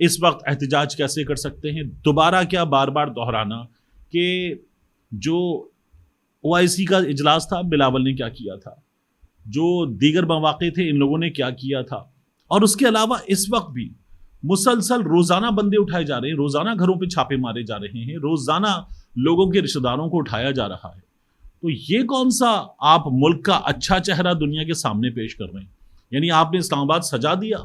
اس وقت احتجاج کیسے کر سکتے ہیں. دوبارہ کیا بار بار دہرانا کہ جو OIC کا اجلاس تھا بلاول نے کیا کیا تھا, جو دیگر مواقع تھے ان لوگوں نے کیا کیا تھا, اور اس کے علاوہ اس وقت بھی مسلسل روزانہ بندے اٹھائے جا رہے ہیں, روزانہ گھروں پہ چھاپے مارے جا رہے ہیں, روزانہ لوگوں کے رشتہ داروں کو اٹھایا جا رہا ہے. تو یہ کون سا آپ ملک کا اچھا چہرہ دنیا کے سامنے پیش کر رہے ہیں؟ یعنی آپ نے اسلام آباد سجا دیا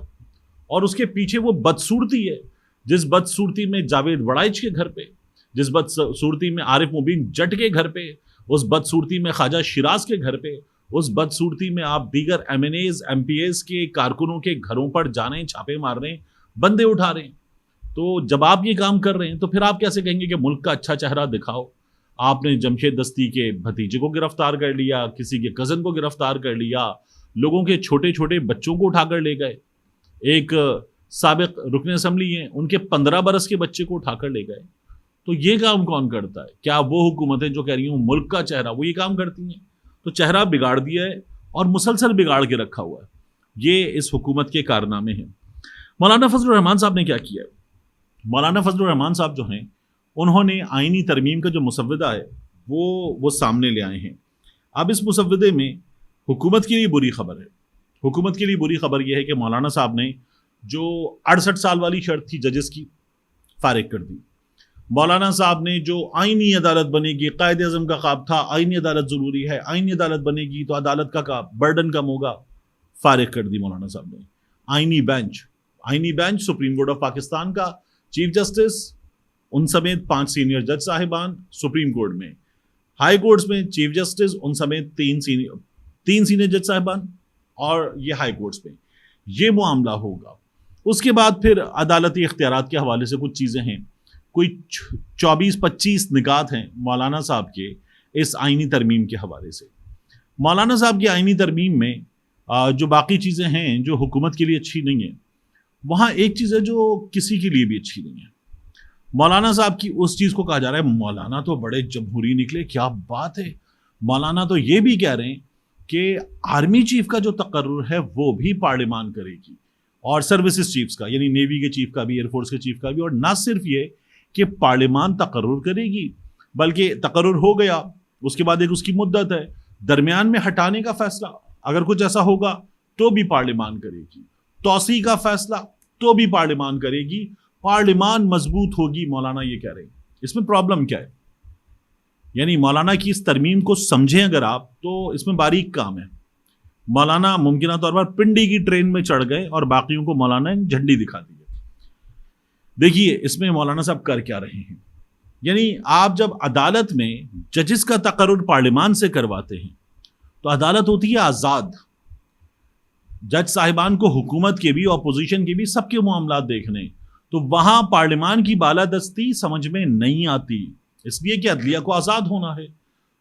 اور اس کے پیچھے وہ بدصورتی ہے, جس بدصورتی میں جاوید وڑائچ کے گھر پہ, جس بدصورتی میں عارف مبین جٹ کے گھر پہ, اس بدصورتی میں خواجہ شیراز کے گھر پہ, اس بدصورتی میں آپ دیگر MNAs MPAs کے کارکنوں کے گھروں پر جا رہے ہیں, چھاپے مار رہے ہیں, بندے اٹھا رہے ہیں. تو جب آپ یہ کام کر رہے ہیں تو پھر آپ کیسے کہیں گے کہ ملک کا اچھا چہرہ دکھاؤ؟ آپ نے جمشید دستی کے بھتیجے کو گرفتار کر لیا, کسی کے کزن کو گرفتار کر لیا, لوگوں کے چھوٹے چھوٹے بچوں کو اٹھا کر لے گئے. ایک سابق رکن اسمبلی ہیں, ان کے 15 برس کے بچے کو اٹھا کر لے گئے. تو یہ کام کون کرتا ہے؟ کیا وہ حکومتیں جو کہہ رہی ہوں ملک کا چہرہ, وہ یہ کام کرتی ہیں؟ تو چہرہ بگاڑ دیا ہے اور مسلسل بگاڑ کے رکھا ہوا ہے. یہ اس حکومت کے کارنامے ہیں. مولانا فضل الرحمان صاحب نے کیا کیا ہے؟ مولانا فضل الرحمان صاحب جو ہیں انہوں نے آئینی ترمیم کا جو مسودہ ہے وہ سامنے لے آئے ہیں. اب اس مسودے میں حکومت کے لیے بری خبر ہے. حکومت کے لیے بری خبر یہ ہے کہ مولانا صاحب نے جو 68 سال والی شرط تھی ججز کی, فارغ کر دی. مولانا صاحب نے جو آئینی عدالت بنے گی, قائد اعظم کا خواب تھا آئینی عدالت ضروری ہے, آئینی عدالت بنے گی تو عدالت کا برڈن کم ہوگا, فارغ کر دی مولانا صاحب نے. آئینی bench supreme court of Pakistan کا چیف جسٹس, ان سمیت 5 سینئر جج صاحبان سپریم کورٹ میں, ہائی کورٹس میں چیف جسٹس ان سمیت 3 سینئر جج صاحبان, اور یہ ہائی کورٹس میں یہ معاملہ ہوگا. اس کے بعد پھر عدالتی اختیارات کے حوالے سے کچھ چیزیں ہیں, کوئی 24-25 نکات ہیں مولانا صاحب کے اس آئینی ترمیم کے حوالے سے. مولانا صاحب کی آئینی ترمیم میں جو باقی چیزیں ہیں جو حکومت کے لیے اچھی نہیں ہیں, وہاں ایک چیز ہے جو کسی کے لیے بھی اچھی نہیں ہے. مولانا صاحب کی اس چیز کو کہا جا رہا ہے مولانا تو بڑے جمہوری نکلے, کیا بات ہے. مولانا تو یہ بھی کہہ رہے ہیں کہ آرمی چیف کا جو تقرر ہے وہ بھی پارلیمان کرے گی, اور سروسز چیفز کا, یعنی نیوی کے چیف کا بھی, ایئر فورس کے چیف کا بھی, اور نہ صرف یہ کہ پارلیمان تقرر کرے گی بلکہ تقرر ہو گیا اس کے بعد ایک اس کی مدت ہے, درمیان میں ہٹانے کا فیصلہ اگر کچھ ایسا ہوگا تو بھی پارلیمان کرے گی, توسیع کا فیصلہ تو بھی پارلیمان کرے گی, پارلیمان مضبوط ہوگی. مولانا یہ کہہ رہے ہیں. اس میں پرابلم کیا ہے؟ یعنی مولانا کی اس ترمیم کو سمجھیں اگر آپ تو اس میں باریک کام ہے. مولانا ممکنہ طور پر پنڈی کی ٹرین میں چڑھ گئے اور باقیوں کو مولانا نے جھنڈی دکھا دی. دیکھیے اس میں مولانا صاحب کر کیا رہے ہیں. یعنی آپ جب عدالت میں ججز کا تقرر پارلیمان سے کرواتے ہیں تو عدالت ہوتی ہے آزاد. جج صاحبان کو حکومت کے بھی, اپوزیشن کے بھی, سب کے معاملات دیکھنے, تو وہاں پارلیمان کی بالادستی سمجھ میں نہیں آتی, اس لیے کہ عدلیہ کو آزاد ہونا ہے.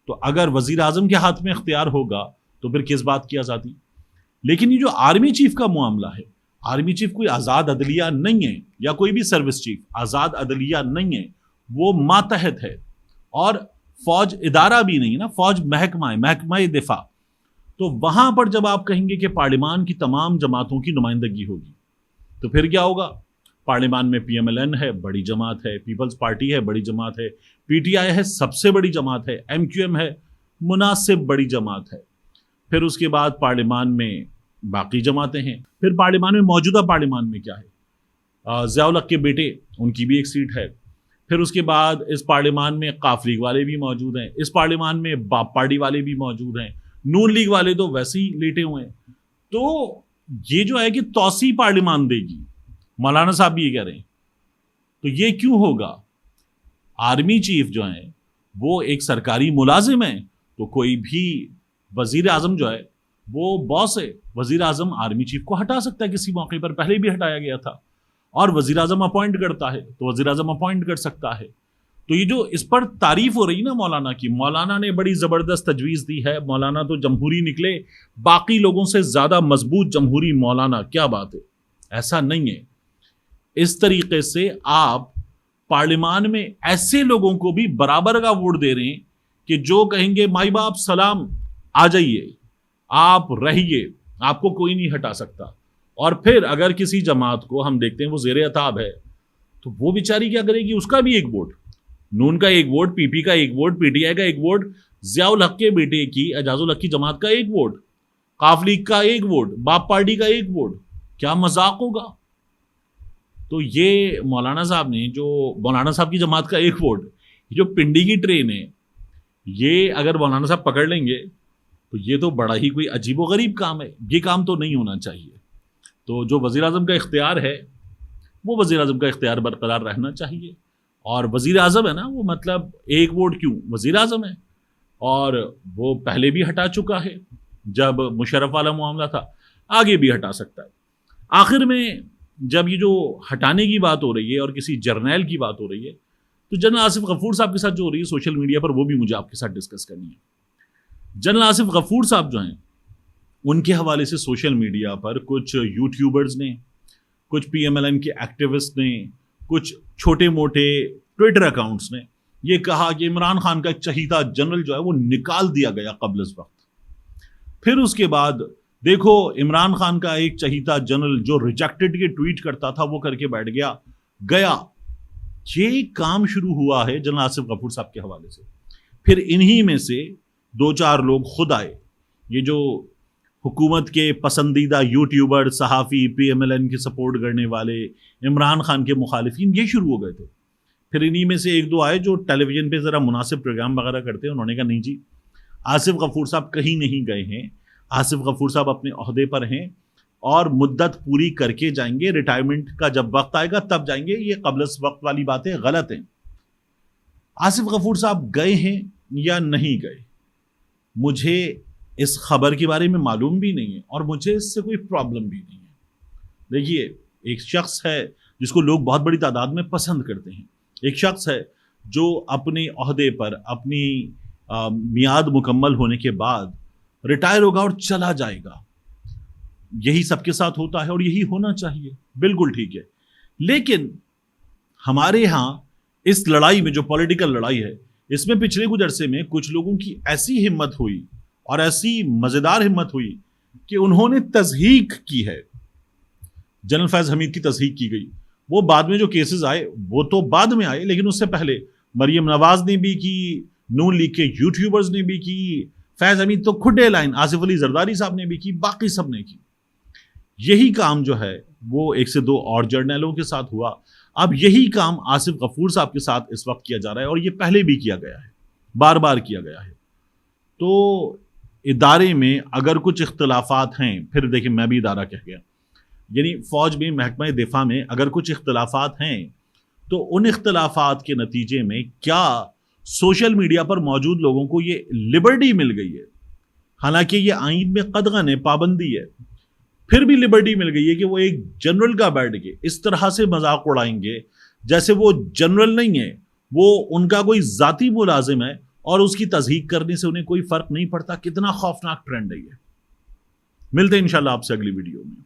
تو اگر وزیر اعظم کے ہاتھ میں اختیار ہوگا تو پھر کس بات کی آزادی. لیکن یہ جو آرمی چیف کا معاملہ ہے, آرمی چیف کوئی آزاد عدلیہ نہیں ہے, یا کوئی بھی سروس چیف آزاد عدلیہ نہیں ہے, وہ ماتحت ہے, اور فوج ادارہ بھی نہیں نا, فوج محکمہ دفاع. تو وہاں پر جب آپ کہیں گے کہ پارلیمان کی تمام جماعتوں کی نمائندگی ہوگی تو پھر کیا ہوگا؟ پارلیمان میں PMLN ہے, بڑی جماعت ہے, پیپلز پارٹی ہے, بڑی جماعت ہے, PTI ہے, سب سے بڑی جماعت ہے, MQM ہے, مناسب بڑی جماعت ہے. پھر اس کے بعد پارلیمان میں باقی جماعتیں ہیں. پھر پارلیمان میں موجودہ پارلیمان میں کیا ہے؟ ضیاء الحق کے بیٹے, ان کی بھی ایک سیٹ ہے. پھر اس کے بعد اس پارلیمان میں قاف لیگ والے بھی موجود ہیں, اس پارلیمان میں باپ پارٹی والے بھی موجود ہیں, نون لیگ والے تو ویسے ہی لیٹے ہوئے ہیں. تو یہ جو ہے کہ توسیع پارلیمان دے گی, مولانا صاحب بھی یہ کہہ رہے ہیں. تو یہ کیوں ہوگا؟ آرمی چیف جو ہیں وہ ایک سرکاری ملازم ہیں, تو کوئی بھی وزیر اعظم جو ہے وہ باس ہے. وزیر اعظم آرمی چیف کو ہٹا سکتا ہے کسی موقع پر, پہلے بھی ہٹایا گیا تھا, اور وزیر اعظم اپوائنٹ کرتا ہے تو وزیر اعظم اپوائنٹ کر سکتا ہے. تو یہ جو اس پر تعریف ہو رہی نا مولانا کی, مولانا نے بڑی زبردست تجویز دی ہے, مولانا تو جمہوری نکلے, باقی لوگوں سے زیادہ مضبوط جمہوری مولانا, کیا بات ہے. ایسا نہیں ہے. اس طریقے سے آپ پارلیمان میں ایسے لوگوں کو بھی برابر کا ووٹ دے رہے ہیں کہ جو کہیں گے مائی باپ سلام, آ جائیے, آپ رہیے, آپ کو کوئی نہیں ہٹا سکتا. اور پھر اگر کسی جماعت کو ہم دیکھتے ہیں وہ زیر عتاب ہے تو وہ بیچاری کیا کرے گی, اس کا بھی ایک ووٹ, نون کا ایک ووٹ, پی پی کا ایک ووٹ, پی ٹی آئی کا ایک ووٹ, ضیاء الحق کے بیٹے کی اعجاز الحق کی جماعت کا ایک ووٹ, قاف لیگ کا ایک ووٹ, باپ پارٹی کا ایک ووٹ. کیا مذاق ہوگا. تو یہ مولانا صاحب نے جو مولانا صاحب کی جماعت کا ایک ووٹ, جو پنڈی کی ٹرین ہے, یہ اگر مولانا صاحب پکڑ لیں گے تو یہ تو بڑا ہی کوئی عجیب و غریب کام ہے. یہ کام تو نہیں ہونا چاہیے. تو جو وزیر اعظم کا اختیار ہے وہ وزیر اعظم کا اختیار برقرار رہنا چاہیے. اور وزیر اعظم ہے نا, وہ مطلب ایک ووٹ کیوں, وزیر اعظم ہے, اور وہ پہلے بھی ہٹا چکا ہے جب مشرف والا معاملہ تھا, آگے بھی ہٹا سکتا ہے. آخر میں جب یہ جو ہٹانے کی بات ہو رہی ہے اور کسی جرنیل کی بات ہو رہی ہے, تو جنرل آصف غفور صاحب کے ساتھ جو ہو رہی ہے سوشل میڈیا پر, وہ بھی مجھے آپ کے ساتھ ڈسکس کرنی ہے. جنرل آصف غفور صاحب جو ہیں, ان کے حوالے سے سوشل میڈیا پر کچھ یوٹیوبرز نے, کچھ پی ایم ایل این کے ایکٹیوسٹ نے, کچھ چھوٹے موٹے ٹویٹر اکاؤنٹس نے یہ کہا کہ عمران خان کا ایک چہیتا جنرل جو ہے وہ نکال دیا گیا قبل از وقت. پھر اس کے بعد دیکھو عمران خان کا ایک چہیتا جنرل جو ریجیکٹڈ کے ٹویٹ کرتا تھا وہ کر کے بیٹھ گیا. یہ کام شروع ہوا ہے جنرل آصف غفور صاحب کے حوالے سے. پھر انہی میں سے 2-4 لوگ خود آئے, یہ جو حکومت کے پسندیدہ یوٹیوبر, صحافی, پی ایم ایل این کی سپورٹ کرنے والے, عمران خان کے مخالفین, یہ شروع ہو گئے تھے. پھر انہی میں سے 1-2 آئے جو ٹیلی ویژن پہ ذرا مناسب پروگرام وغیرہ کرتے ہیں, انہوں نے کہا نہیں جی آصف غفور صاحب کہیں نہیں گئے ہیں, آصف غفور صاحب اپنے عہدے پر ہیں اور مدت پوری کر کے جائیں گے, ریٹائرمنٹ کا جب وقت آئے گا تب جائیں گے, یہ قبل از وقت والی باتیں غلط ہیں. آصف غفور صاحب گئے ہیں یا نہیں گئے, مجھے اس خبر کے بارے میں معلوم بھی نہیں ہے اور مجھے اس سے کوئی پرابلم بھی نہیں ہے. دیکھیے ایک شخص ہے جس کو لوگ بہت بڑی تعداد میں پسند کرتے ہیں, ایک شخص ہے جو اپنے عہدے پر اپنی میعاد مکمل ہونے کے بعد ریٹائر ہوگا اور چلا جائے گا. یہی سب کے ساتھ ہوتا ہے اور یہی ہونا چاہیے, بالکل ٹھیک ہے. لیکن ہمارے ہاں اس لڑائی میں جو پولیٹیکل لڑائی ہے, اس میں پچھلے کچھ عرصے میں کچھ لوگوں کی ایسی ہمت ہوئی اور ایسی مزیدار ہمت ہوئی کہ انہوں نے تصحیح کی ہے. جنرل فیض حمید کی تصحیح کی گئی. وہ بعد میں جو کیسز آئے وہ تو بعد میں آئے, لیکن اس سے پہلے مریم نواز نے بھی کی, نون لیگ کے یوٹیوبرز نے بھی کی, فیض حمید تو کھڈے لائن, آصف علی زرداری صاحب نے بھی کی, باقی سب نے کی. یہی کام جو ہے وہ 1 سے 2 اور جرنیلوں کے ساتھ ہوا. اب یہی کام آصف غفور صاحب کے ساتھ اس وقت کیا جا رہا ہے اور یہ پہلے بھی کیا گیا ہے, بار بار کیا گیا ہے. تو ادارے میں اگر کچھ اختلافات ہیں, پھر دیکھیں میں بھی ادارہ کہہ گیا, یعنی فوج میں, محکمہ دفاع میں اگر کچھ اختلافات ہیں تو ان اختلافات کے نتیجے میں کیا سوشل میڈیا پر موجود لوگوں کو یہ لبرٹی مل گئی ہے, حالانکہ یہ آئین میں قدغن ہے, پابندی ہے, پھر بھی لبرٹی مل گئی ہے کہ وہ ایک جنرل کا بیٹھ کے اس طرح سے مذاق اڑائیں گے جیسے وہ جنرل نہیں ہے, وہ ان کا کوئی ذاتی ملازم ہے اور اس کی تصحیح کرنے سے انہیں کوئی فرق نہیں پڑتا. کتنا خوفناک ٹرینڈ ہے یہ. ملتے ہیں انشاءاللہ آپ سے اگلی ویڈیو میں.